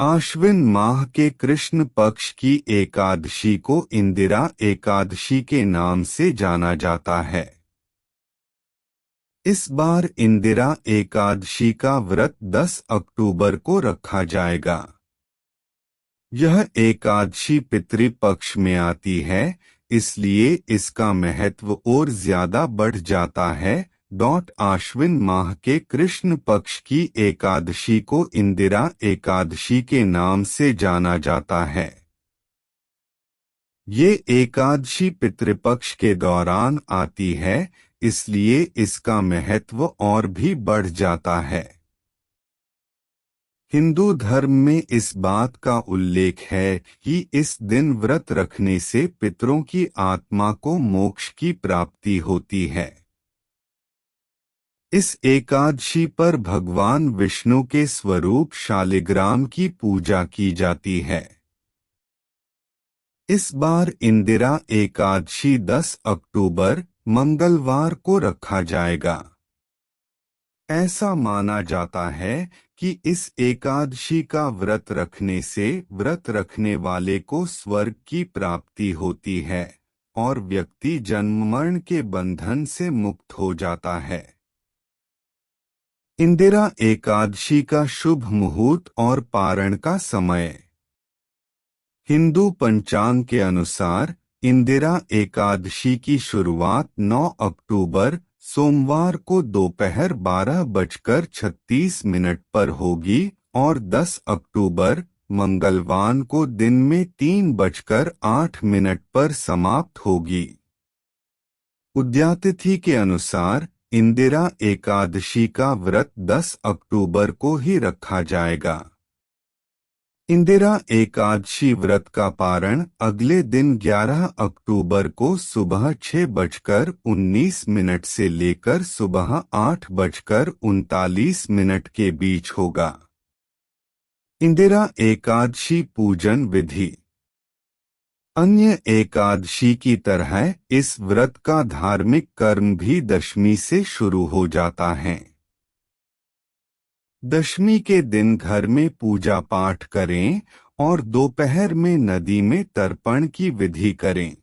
आश्विन माह के कृष्ण पक्ष की एकादशी को इंदिरा एकादशी के नाम से जाना जाता है। इस बार इंदिरा एकादशी का व्रत 10 अक्टूबर को रखा जाएगा। यह एकादशी पितृपक्ष में आती है, इसलिए इसका महत्व और ज्यादा बढ़ जाता है। आश्विन माह के कृष्ण पक्ष की एकादशी को इंदिरा एकादशी के नाम से जाना जाता है। ये एकादशी पितृपक्ष के दौरान आती है, इसलिए इसका महत्व और भी बढ़ जाता है। हिंदू धर्म में इस बात का उल्लेख है कि इस दिन व्रत रखने से पितरों की आत्मा को मोक्ष की प्राप्ति होती है। इस एकादशी पर भगवान विष्णु के स्वरूप शालिग्राम की पूजा की जाती है। इस बार इंदिरा एकादशी 10 अक्टूबर मंगलवार को रखा जाएगा। ऐसा माना जाता है कि इस एकादशी का व्रत रखने से व्रत रखने वाले को स्वर्ग की प्राप्ति होती है और व्यक्ति जन्म मरण के बंधन से मुक्त हो जाता है। इंदिरा एकादशी का शुभ मुहूर्त और पारण का समय। हिंदू पंचांग के अनुसार इंदिरा एकादशी की शुरुआत 9 अक्टूबर सोमवार को दोपहर 12:36 पर होगी और 10 अक्टूबर मंगलवार को दिन में 3:08 पर समाप्त होगी। उदयातिथि के अनुसार इंदिरा एकादशी का व्रत 10 अक्टूबर को ही रखा जाएगा। इंदिरा एकादशी व्रत का पारण अगले दिन 11 अक्टूबर को सुबह 6:19 से लेकर सुबह 8:39 के बीच होगा। इंदिरा एकादशी पूजन विधि। अन्य एकादशी की तरह इस व्रत का धार्मिक कर्म भी दशमी से शुरू हो जाता है। दशमी के दिन घर में पूजा पाठ करें और दोपहर में नदी में तर्पण की विधि करें।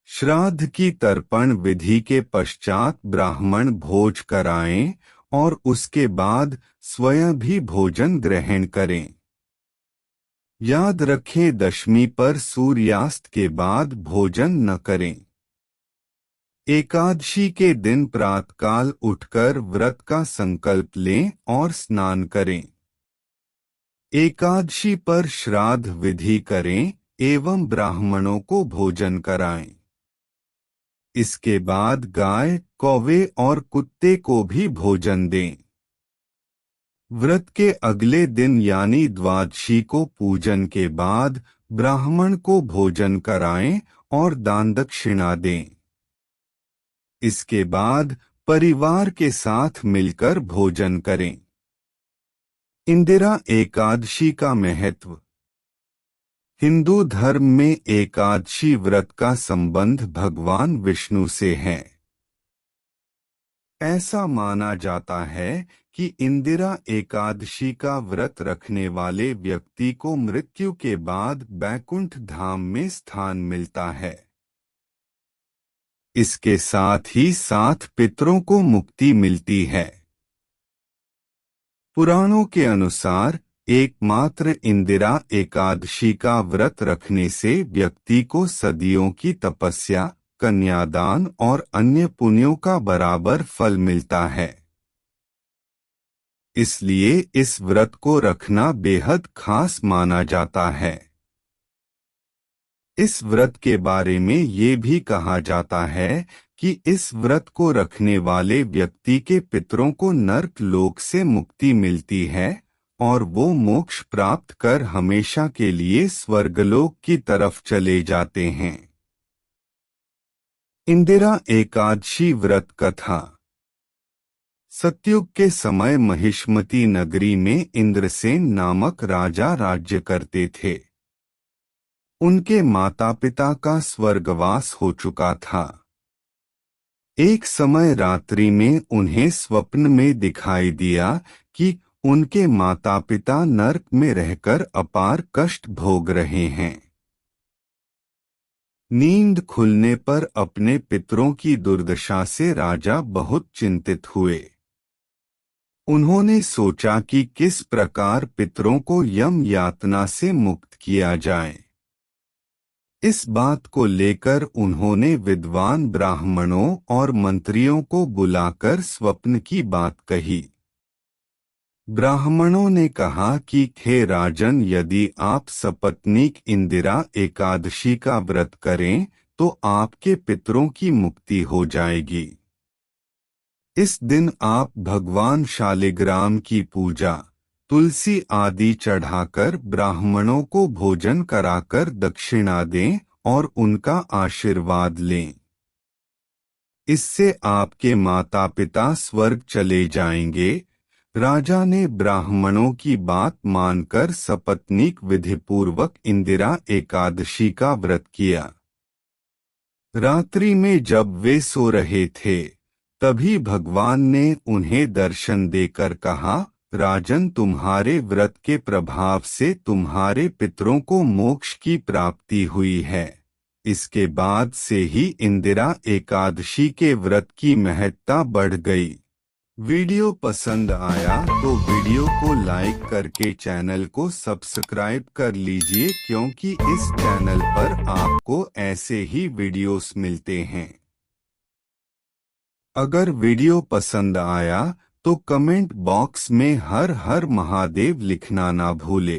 श्राद्ध की तर्पण विधि के पश्चात ब्राह्मण भोज कराएं और उसके बाद स्वयं भी भोजन ग्रहण करें। याद रखें, दशमी पर सूर्यास्त के बाद भोजन न करें। एकादशी के दिन प्रातःकाल उठकर व्रत का संकल्प लें और स्नान करें। एकादशी पर श्राद्ध विधि करें एवं ब्राह्मणों को भोजन कराएं। इसके बाद गाय, कौवे और कुत्ते को भी भोजन दें। व्रत के अगले दिन यानी द्वादशी को पूजन के बाद ब्राह्मण को भोजन कराएं और दान दक्षिणा दें। इसके बाद परिवार के साथ मिलकर भोजन करें। इंदिरा एकादशी का महत्व। हिंदू धर्म में एकादशी व्रत का संबंध भगवान विष्णु से है। ऐसा माना जाता है कि इंदिरा एकादशी का व्रत रखने वाले व्यक्ति को मृत्यु के बाद बैकुंठ धाम में स्थान मिलता है। इसके साथ ही साथ पितरों को मुक्ति मिलती है। पुराणों के अनुसार एकमात्र इंदिरा एकादशी का व्रत रखने से व्यक्ति को सदियों की तपस्या, कन्यादान और अन्य पुण्यों का बराबर फल मिलता है। इसलिए इस व्रत को रखना बेहद खास माना जाता है। इस व्रत के बारे में ये भी कहा जाता है कि इस व्रत को रखने वाले व्यक्ति के पितरों को नर्क लोक से मुक्ति मिलती है और वो मोक्ष प्राप्त कर हमेशा के लिए स्वर्गलोक की तरफ चले जाते हैं। इंदिरा एकादशी व्रत कथा। सतयुग के समय महिष्मती नगरी में इंद्रसेन नामक राजा राज्य करते थे। उनके माता पिता का स्वर्गवास हो चुका था। एक समय रात्रि में उन्हें स्वप्न में दिखाई दिया कि उनके माता पिता नरक में रहकर अपार कष्ट भोग रहे हैं। नींद खुलने पर अपने पितरों की दुर्दशा से राजा बहुत चिंतित हुए। उन्होंने सोचा कि किस प्रकार पितरों को यम यातना से मुक्त किया जाए। इस बात को लेकर उन्होंने विद्वान ब्राह्मणों और मंत्रियों को बुलाकर स्वप्न की बात कही। ब्राह्मणों ने कहा कि हे राजन, यदि आप सपत्नीक इंदिरा एकादशी का व्रत करें तो आपके पितरों की मुक्ति हो जाएगी। इस दिन आप भगवान शालिग्राम की पूजा, तुलसी आदि चढ़ाकर ब्राह्मणों को भोजन कराकर दक्षिणा दें और उनका आशीर्वाद लें। इससे आपके माता पिता स्वर्ग चले जाएंगे। राजा ने ब्राह्मणों की बात मानकर सपत्नीक विधिपूर्वक इंदिरा एकादशी का व्रत किया। रात्रि में जब वे सो रहे थे, तभी भगवान ने उन्हें दर्शन देकर कहा, राजन, तुम्हारे व्रत के प्रभाव से तुम्हारे पितरों को मोक्ष की प्राप्ति हुई है। इसके बाद से ही इंदिरा एकादशी के व्रत की महत्ता बढ़ गई। वीडियो पसंद आया तो वीडियो को लाइक करके चैनल को सब्सक्राइब कर लीजिए, क्योंकि इस चैनल पर आपको ऐसे ही वीडियोस मिलते हैं। अगर वीडियो पसंद आया तो कमेंट बॉक्स में हर हर महादेव लिखना ना भूले।